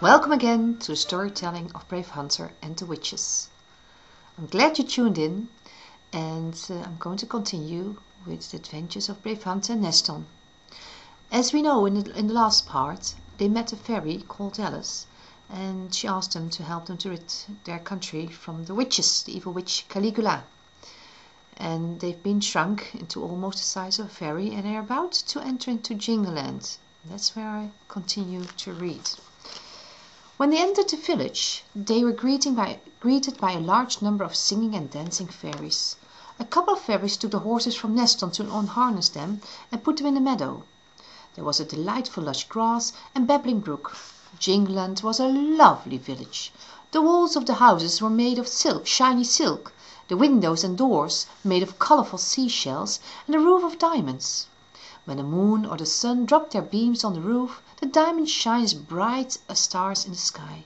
Welcome again to the storytelling of Brave Hunter and the Witches. I'm glad you tuned in, and I'm going to continue with the adventures of Brave Hunter and Neston. As we know in the last part, they met a fairy called Alice, and she asked them to help them to rid their country from the witches, the evil witch Caligula. And they've been shrunk into almost the size of a fairy, and they're about to enter into Jingle Land. That's where I continue to read. When they entered the village, they were greeted by a large number of singing and dancing fairies. A couple of fairies took the horses from Neston to unharness them and put them in the meadow. There was a delightful lush grass and babbling brook. Jingleland was a lovely village. The walls of the houses were made of silk, shiny silk, the windows and doors made of colourful seashells, and the roof of diamonds. When the moon or the sun dropped their beams on the roof, the diamonds shine as bright as stars in the sky.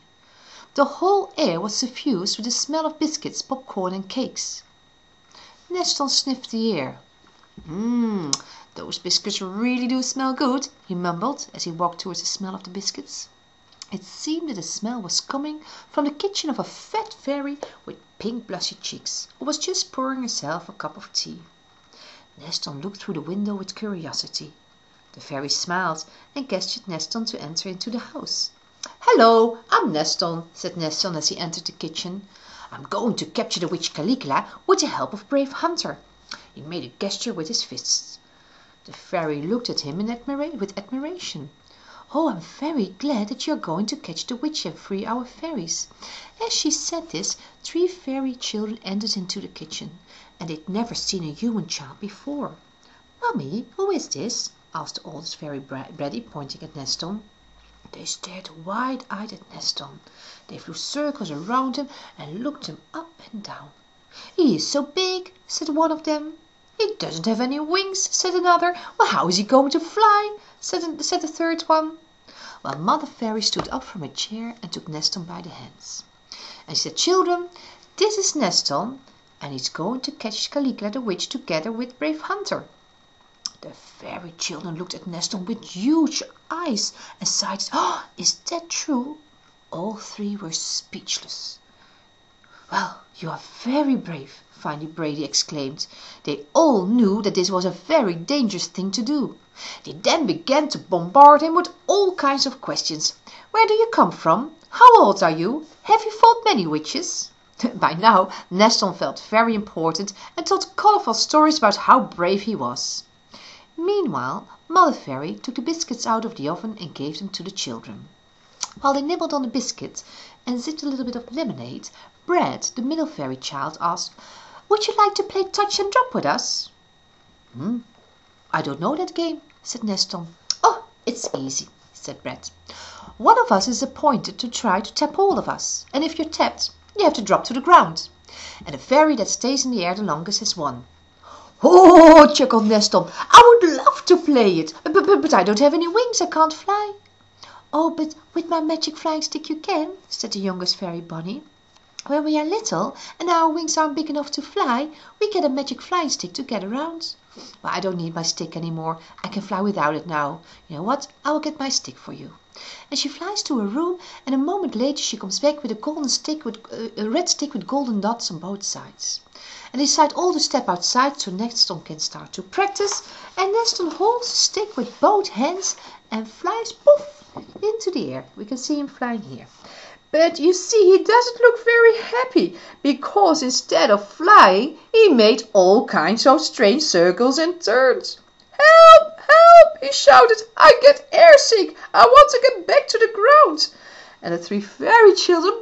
The whole air was suffused with the smell of biscuits, popcorn and cakes. Neston sniffed the air. Those biscuits really do smell good, he mumbled as he walked towards the smell of the biscuits. It seemed that the smell was coming from the kitchen of a fat fairy with pink blushy cheeks, who was just pouring herself a cup of tea. Neston looked through the window with curiosity. The fairy smiled and gestured Neston to enter into the house. "Hello, I'm Neston," said Neston as he entered the kitchen. "I'm going to capture the witch Caligula with the help of Brave Hunter." He made a gesture with his fists. The fairy looked at him with admiration. "Oh, I'm very glad that you are going to catch the witch and free our fairies." As she said this, 3 fairy children entered into the kitchen, and they'd never seen a human child before. "Mummy, who is this?" asked the oldest fairy Brady, pointing at Neston. They stared wide-eyed at Neston. They flew circles around him and looked him up and down. "He is so big," said one of them. "He doesn't have any wings," said another. "Well, how is he going to fly?" said the third one. Well, Mother Fairy stood up from a chair and took Neston by the hands. And she said, "Children, this is Neston, and he's going to catch Caligula the witch together with Brave Hunter." The fairy children looked at Neston with huge eyes and sighed, "Oh, is that true?" All 3 were speechless. "Well, you are very brave," finally Brady exclaimed. They all knew that this was a very dangerous thing to do. They then began to bombard him with all kinds of questions. "Where do you come from? How old are you? Have you fought many witches?" By now Neston felt very important and told colourful stories about how brave he was. Meanwhile, Mother Fairy took the biscuits out of the oven and gave them to the children. While they nibbled on the biscuit and sipped a little bit of lemonade, Brad, the middle fairy child, asked, "Would you like to play touch and drop with us?" "I don't know that game," said Neston. "Oh, it's easy," said Brad. "One of us is appointed to try to tap all of us, and if you're tapped, you have to drop to the ground. And the fairy that stays in the air the longest has won." "Oh," chuckled Neston, "I would love to play it, but I don't have any wings, I can't fly." "Oh, but with my magic flying stick you can," said the youngest fairy Bonnie. "When we are little and our wings aren't big enough to fly, we get a magic flying stick to get around." "Well, I don't need my stick any more, I can fly without it now. You know what, I will get my stick for you." And she flies to her room, and a moment later she comes back with a red stick with golden dots on both sides. And they decide all to step outside so Neston can start to practice, and Neston holds the stick with both hands and flies poof into the air. We can see him flying here. But you see, he doesn't look very happy, because instead of flying, he made all kinds of strange circles and turns. "Help! Help!" he shouted. "I get airsick. I want to get back to the ground." And the 3 fairy children,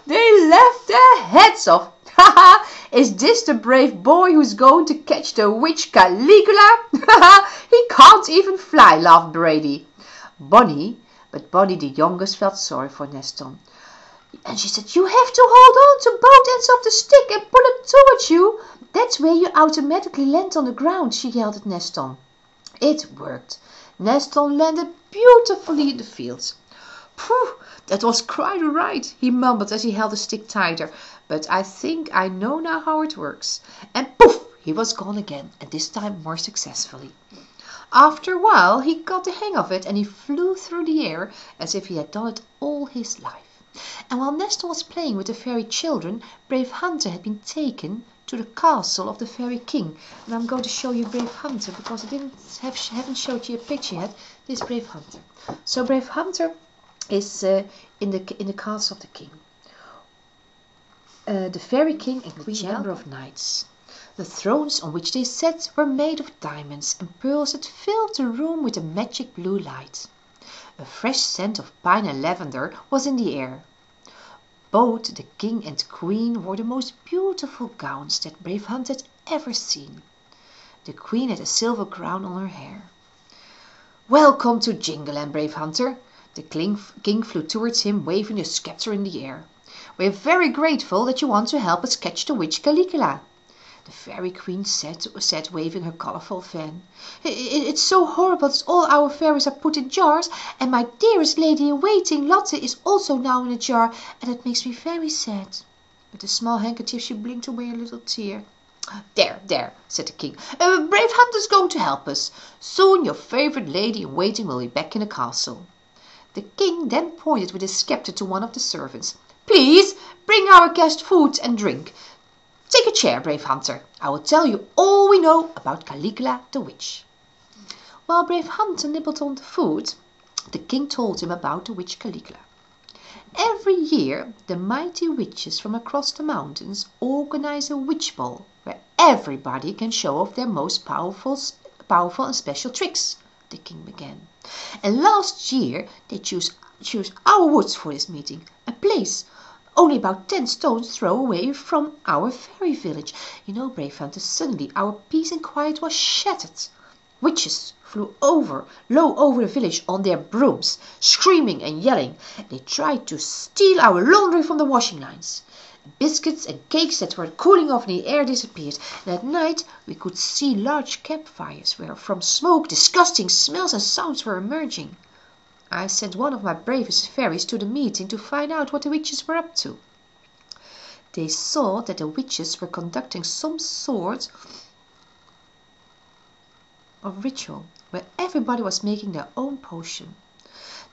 they laughed their heads off. "Ha ha! Is this the brave boy who's going to catch the witch Caligula? He can't even fly," laughed Brady. But Bonnie, the youngest, felt sorry for Neston. And she said, "You have to hold on to both ends of the stick and pull it towards you. That's where you automatically land on the ground," she yelled at Neston. It worked. Neston landed beautifully in the field. "Phew, that was quite all right," he mumbled as he held the stick tighter. "But I think I know now how it works." And poof, he was gone again, and this time more successfully. After a while he got the hang of it, and he flew through the air as if he had done it all his life. And while Nestor was playing with the fairy children, Brave Hunter had been taken to the castle of the fairy king. And I'm going to show you Brave Hunter, because I haven't showed you a picture yet. This is Brave Hunter. So Brave Hunter is in the castle of the king. The fairy king and queen number of knights. The thrones on which they sat were made of diamonds and pearls that filled the room with a magic blue light. A fresh scent of pine and lavender was in the air. Both the king and queen wore the most beautiful gowns that Brave Hunter had ever seen. The queen had a silver crown on her hair. "Welcome to Jingle, and Brave Hunter." The king flew towards him, waving the scepter in the air. "We are very grateful that you want to help us catch the witch Caligula." The fairy queen said, waving her colourful fan. "It's so horrible that all our fairies are put in jars, and my dearest lady-in-waiting, Lotte, is also now in a jar, and it makes me very sad." With a small handkerchief she blinked away a little tear. There, said the king. "Brave Hunter's going to help us. Soon your favourite lady-in-waiting will be back in the castle." The king then pointed with his sceptre to one of the servants. "Please bring our guest food and drink. Take a chair, Brave Hunter. I will tell you all we know about Caligula the witch." While Brave Hunter nibbled on the food, the king told him about the witch Caligula. Every year the mighty witches from across the mountains organize a witch ball where everybody can show off their most powerful and special tricks, the king began. "And last year they chose our woods for this meeting, a place only about 10 stones throw away from our fairy village. You know, Brave Hunter, suddenly our peace and quiet was shattered. Witches flew low over the village on their brooms, screaming and yelling. They tried to steal our laundry from the washing lines. Biscuits and cakes that were cooling off in the air disappeared, and at night we could see large campfires where from smoke disgusting smells and sounds were emerging. I sent one of my bravest fairies to the meeting to find out what the witches were up to. They saw that the witches were conducting some sort of ritual where everybody was making their own potion.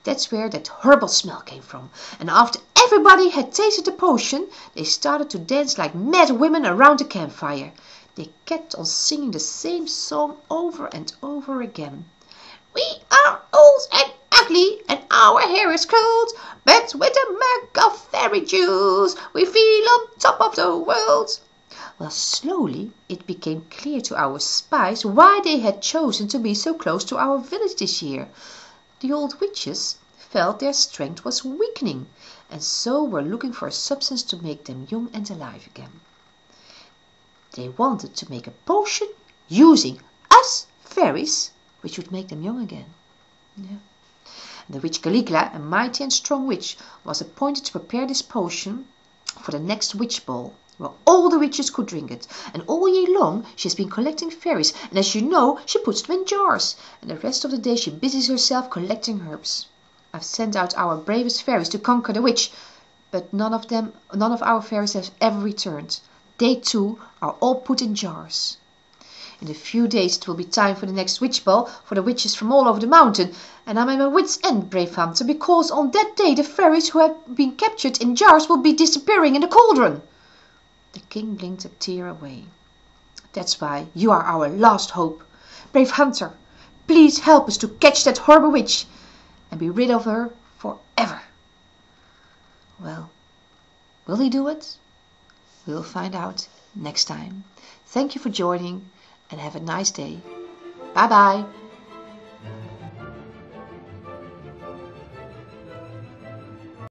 That's where that horrible smell came from, and after everybody had tasted the potion, they started to dance like mad women around the campfire. They kept on singing the same song over and over again. We are old and ugly, and our hair is cold, but with a mug of fairy juice, we feel on top of the world. Well, slowly it became clear to our spies why they had chosen to be so close to our village this year. The old witches felt their strength was weakening, and so were looking for a substance to make them young and alive again. They wanted to make a potion using us fairies, which would make them young again. Yeah. The witch Caligula, a mighty and strong witch, was appointed to prepare this potion for the next witch ball, where all the witches could drink it. And all year long she has been collecting fairies, and as you know, she puts them in jars, and the rest of the day she busies herself collecting herbs. I've sent out our bravest fairies to conquer the witch, but none of our fairies have ever returned. They too are all put in jars. In a few days it will be time for the next witch ball for the witches from all over the mountain, and I'm at my wit's end, Brave Hunter, because on that day the fairies who have been captured in jars will be disappearing in the cauldron. The king blinked a tear away. That's why you are our last hope. Brave Hunter, please help us to catch that horrible witch and be rid of her forever. Well, will he do it? We'll find out next time. Thank you for joining, and have a nice day. Bye bye.